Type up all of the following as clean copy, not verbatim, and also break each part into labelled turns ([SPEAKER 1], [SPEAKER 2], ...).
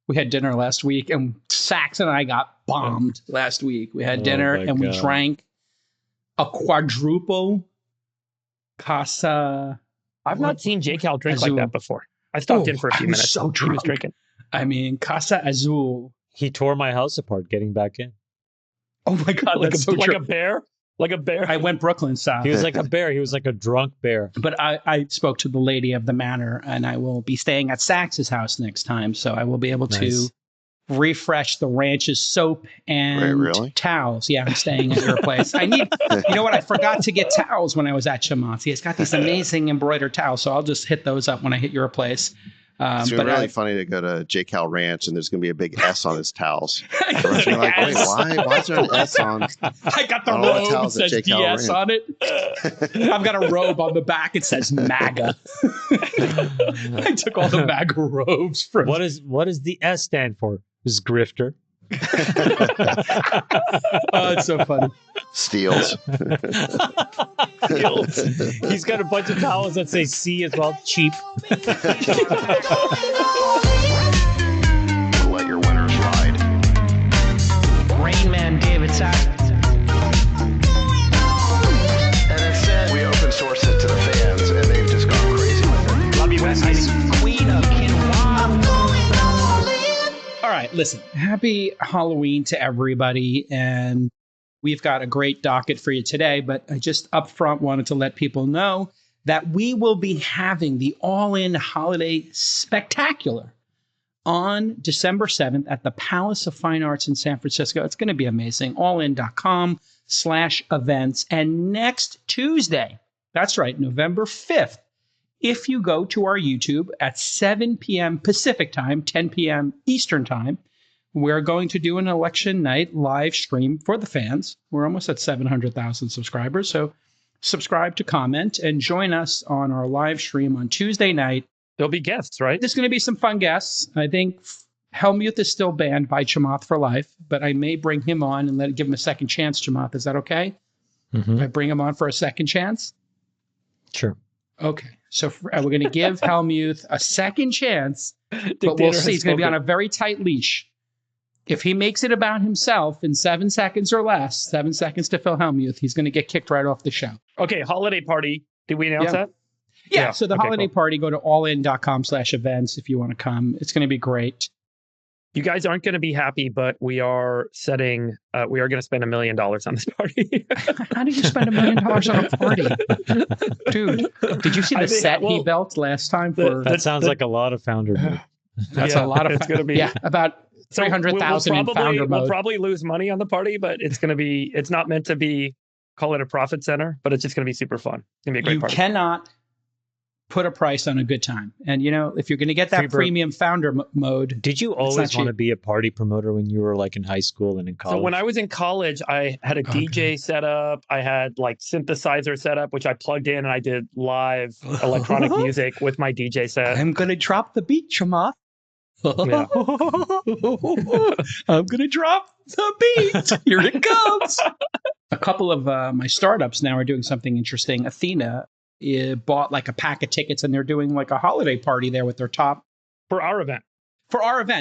[SPEAKER 1] We had dinner last week, and Sax and I got bombed last week. We had dinner, and we drank a quadruple Casa.
[SPEAKER 2] I've not seen J-Cal drink like that before. I stopped in for a few minutes.
[SPEAKER 1] So drunk.
[SPEAKER 2] He was drinking.
[SPEAKER 1] I mean, Casa Azul.
[SPEAKER 3] He tore my house apart getting back in.
[SPEAKER 1] Oh my God,
[SPEAKER 2] like
[SPEAKER 1] that's so true.
[SPEAKER 2] A bear? Like a bear?
[SPEAKER 1] I went Brooklyn style.
[SPEAKER 3] He was like a bear. He was like a drunk bear.
[SPEAKER 1] But I spoke to the lady of the manor, and I will be staying at Sax's house next time, so I will be able to refresh the ranch's soap and towels. Yeah, I'm staying at your place. I need, you know what? I forgot to get towels when I was at Chamath's. It's got these amazing embroidered towels, so I'll just hit those up when I hit your place.
[SPEAKER 4] It's really funny to go to J-Cal Ranch and there's going to be a big S on his towels. So you're like, wait, why is there an S on?
[SPEAKER 1] I got the robe that says DS on it. I've got a robe on the back. It says MAGA. I took all the MAGA robes from.
[SPEAKER 3] What does the S stand for? Is grifter.
[SPEAKER 1] Oh, it's so funny.
[SPEAKER 4] Steals.
[SPEAKER 3] He's got a bunch of towels that say C as well. Cheap.
[SPEAKER 4] Let your winners ride.
[SPEAKER 1] Rain Man gave it back.
[SPEAKER 4] And it said we open source it to the fans, and they've just gone crazy with it.
[SPEAKER 2] Love you, Westies.
[SPEAKER 1] Queen of Quinoa. All right, listen. Happy Halloween to everybody, and we've got a great docket for you today, but I just up front wanted to let people know that we will be having the All-In Holiday Spectacular on December 7th at the Palace of Fine Arts in San Francisco. It's going to be amazing. allin.com/events. And next Tuesday, that's right, November 5th, if you go to our YouTube at 7 p.m. Pacific time, 10 p.m. Eastern time, we're going to do an election night live stream for the fans. We're almost at 700,000 subscribers. So subscribe to comment and join us on our live stream on Tuesday night.
[SPEAKER 2] There'll be guests, right?
[SPEAKER 1] There's going to be some fun guests. I think Helmuth is still banned by Chamath for life, but I may bring him on and give him a second chance, Chamath. Is that okay?
[SPEAKER 3] Mm-hmm.
[SPEAKER 1] I bring him on for a second chance?
[SPEAKER 3] Sure.
[SPEAKER 1] Okay. So we're going to give Helmuth a second chance, but we'll see. He's going to be on a very tight leash. If he makes it about himself in 7 seconds or less, 7 seconds to Phil Helmuth, he's going to get kicked right off the show.
[SPEAKER 2] Okay, holiday party. Did we announce that?
[SPEAKER 1] Yeah, so the holiday party, go to allin.com/events if you want to come. It's going to be great.
[SPEAKER 2] You guys aren't going to be happy, but we are going to spend $1 million on this party.
[SPEAKER 1] How do you spend $1 million on a party? Dude, did you see the set he built last time?
[SPEAKER 3] That sounds like a lot of founder mode.
[SPEAKER 1] That's a lot of
[SPEAKER 2] it's going to be.
[SPEAKER 1] Yeah, about 300,000 in founder mode.
[SPEAKER 2] We'll probably lose money on the party, but it's not meant to be, call it a profit center, but it's just going to be super fun. It's going to be a great party.
[SPEAKER 1] You cannot put a price on a good time. And, if you're going to get that premium founder mode.
[SPEAKER 3] Did you always want to be a party promoter when you were like in high school and in college?
[SPEAKER 2] So when I was in college, I had a DJ set up. I had like synthesizer set up, which I plugged in and I did live electronic music with my DJ set.
[SPEAKER 1] I'm going to drop the beat, Chamath.
[SPEAKER 2] Yeah.
[SPEAKER 1] I'm going to drop the beat. Here it comes. A couple of my startups now are doing something interesting. Athena bought like a pack of tickets and they're doing like a holiday party there with their top.
[SPEAKER 2] For our event.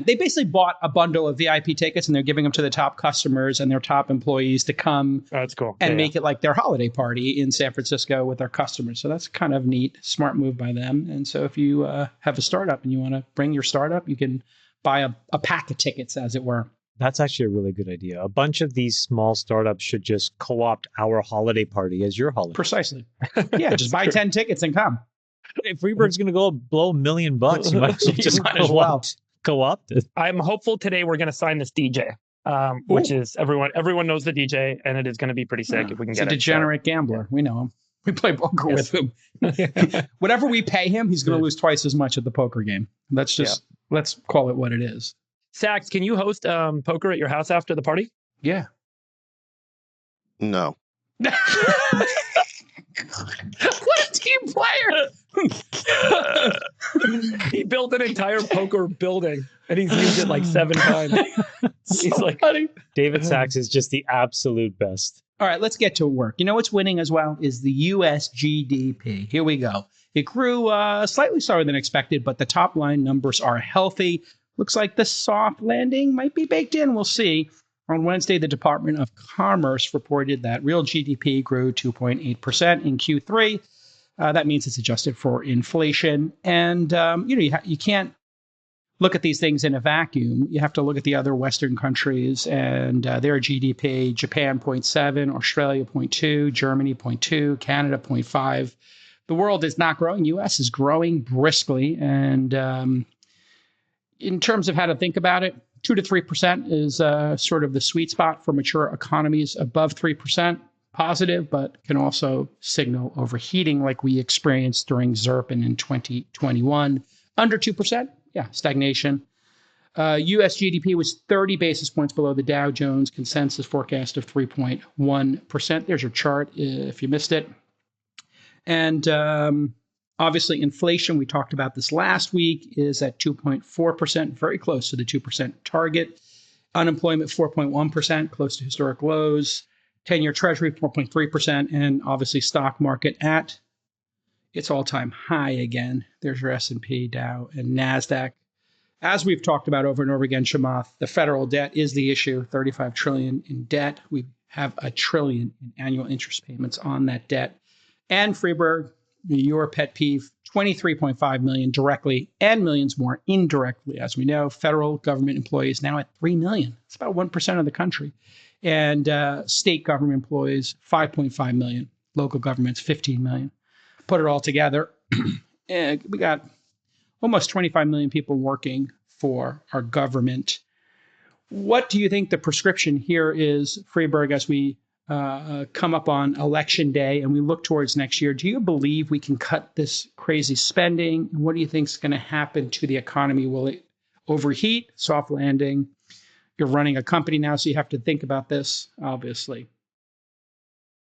[SPEAKER 1] They basically bought a bundle of VIP tickets and they're giving them to the top customers and their top employees to come
[SPEAKER 2] that's cool.
[SPEAKER 1] and make it like their holiday party in San Francisco with their customers. So that's kind of neat, smart move by them. And so if you have a startup and you want to bring your startup, you can buy a pack of tickets, as it were.
[SPEAKER 3] That's actually a really good idea. A bunch of these small startups should just co-opt our holiday party as your holiday.
[SPEAKER 1] Precisely. Yeah, just buy 10 tickets and come.
[SPEAKER 3] If Freebird's going to go blow $1 million, you might as well just co-opt it.
[SPEAKER 2] I'm hopeful today we're going to sign this DJ, which is everyone knows the DJ, and it is going to be pretty sick if we can get it.
[SPEAKER 1] He's a degenerate gambler. We know him. We play poker with him. Whatever we pay him, he's going to lose twice as much at the poker game. Let's call it what it is.
[SPEAKER 2] Sax, can you host poker at your house after the party?
[SPEAKER 1] Yeah.
[SPEAKER 4] No.
[SPEAKER 1] What a team player.
[SPEAKER 2] He built an entire poker building and he's used it like 7 times. He's like,
[SPEAKER 1] funny.
[SPEAKER 3] David Sachs is just the absolute best.
[SPEAKER 1] All right, let's get to work. You know what's winning as well is the US GDP. Here we go. It grew slightly slower than expected, but the top line numbers are healthy. looks like the soft landing might be baked in. We'll see. On Wednesday, the Department of Commerce reported that real GDP grew 2.8% in Q3. That means it's adjusted for inflation. And, you can't look at these things in a vacuum. You have to look at the other Western countries and their GDP. Japan 0.7, Australia 0.2, Germany 0.2, Canada 0.5. The world is not growing. U.S. is growing briskly. And in terms of how to think about it, 2 to 3% is sort of the sweet spot for mature economies. Above 3%, positive, but can also signal overheating like we experienced during ZIRP in 2021. Under 2%, yeah, stagnation. U.S. GDP was 30 basis points below the Dow Jones consensus forecast of 3.1%. There's your chart if you missed it. And obviously, inflation, we talked about this last week, is at 2.4%, very close to the 2% target. Unemployment, 4.1%, close to historic lows. 10-year Treasury, 4.3%. And obviously, stock market at its all-time high again. There's your S&P, Dow, and NASDAQ. As we've talked about over and over again, Chamath, the federal debt is the issue, $35 trillion in debt. We have $1 trillion in annual interest payments on that debt. And Freeberg, your pet peeve, 23.5 million directly and millions more indirectly. As we know, federal government employees now at 3 million. It's about 1% of the country. And state government employees, 5.5 million. Local governments, 15 million. Put it all together, we got almost 25 million people working for our government. What do you think the prescription here is, Freeberg, as we come up on election day and we look towards next year? Do you believe we can cut this crazy spending? And what do you think is going to happen to the economy? Will it overheat, soft landing? You're running a company now, so you have to think about this, obviously.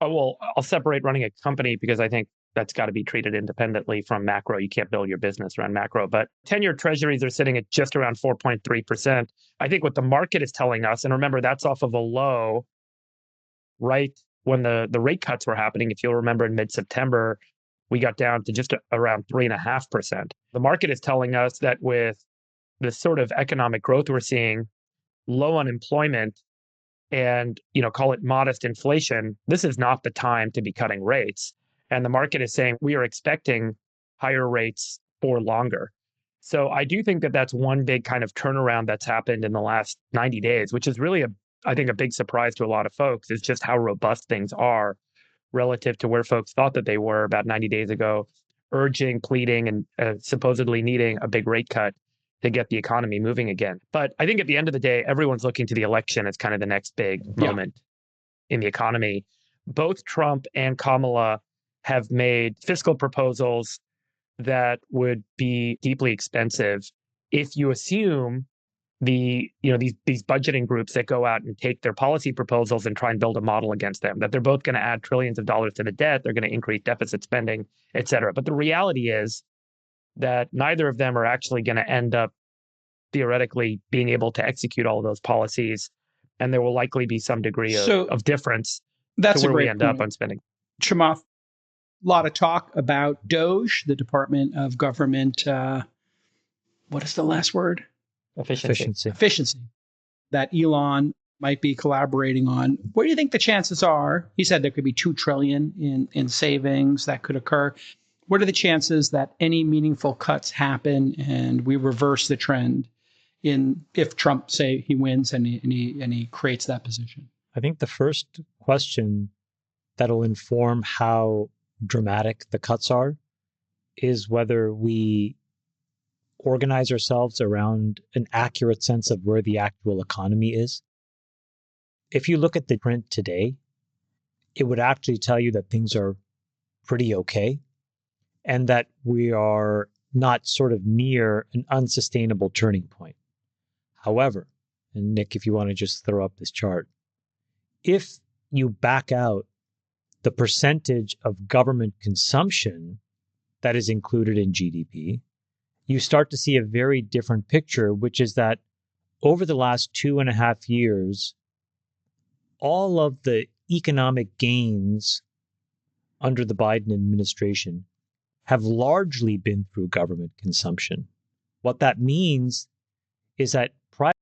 [SPEAKER 2] Oh, well, I'll separate running a company because I think that's got to be treated independently from macro. You can't build your business around macro. But 10-year treasuries are sitting at just around 4.3%. I think what the market is telling us, and remember, that's off of a low right when the rate cuts were happening. If you'll remember, in mid-September, we got down to just around 3.5%. The market is telling us that with the sort of economic growth we're seeing, low unemployment, and call it modest inflation, this is not the time to be cutting rates. And the market is saying we are expecting higher rates for longer. So I do think that that's one big kind of turnaround that's happened in the last 90 days, which is really, I think, a big surprise to a lot of folks, is just how robust things are relative to where folks thought that they were about 90 days ago, urging, pleading, and supposedly needing a big rate cut to get the economy moving again. But I think at the end of the day, everyone's looking to the election as kind of the next big moment in the economy. Both Trump and Kamala have made fiscal proposals that would be deeply expensive if you assume these budgeting groups that go out and take their policy proposals and try and build a model against them, that they're both going to add trillions of dollars to the debt, they're going to increase deficit spending, et cetera. But the reality is that neither of them are actually going to end up theoretically being able to execute all of those policies. And there will likely be some degree of difference to where we end up on spending.
[SPEAKER 1] Chamath, a lot of talk about DOGE, the Department of Government, what is the last word? Efficiency. That Elon might be collaborating on. What do you think the chances are? He said there could be $2 trillion in savings that could occur. What are the chances that any meaningful cuts happen and we reverse the trend if Trump, say, he wins and he creates that position?
[SPEAKER 3] I think the first question that'll inform how dramatic the cuts are is whether we organize ourselves around an accurate sense of where the actual economy is. If you look at the print today, it would actually tell you that things are pretty okay and that we are not sort of near an unsustainable turning point. However, and Nick, if you want to just throw up this chart, if you back out the percentage of government consumption that is included in GDP, you start to see a very different picture, which is that over the last 2.5 years, all of the economic gains under the Biden administration have largely been through government consumption. What that means is that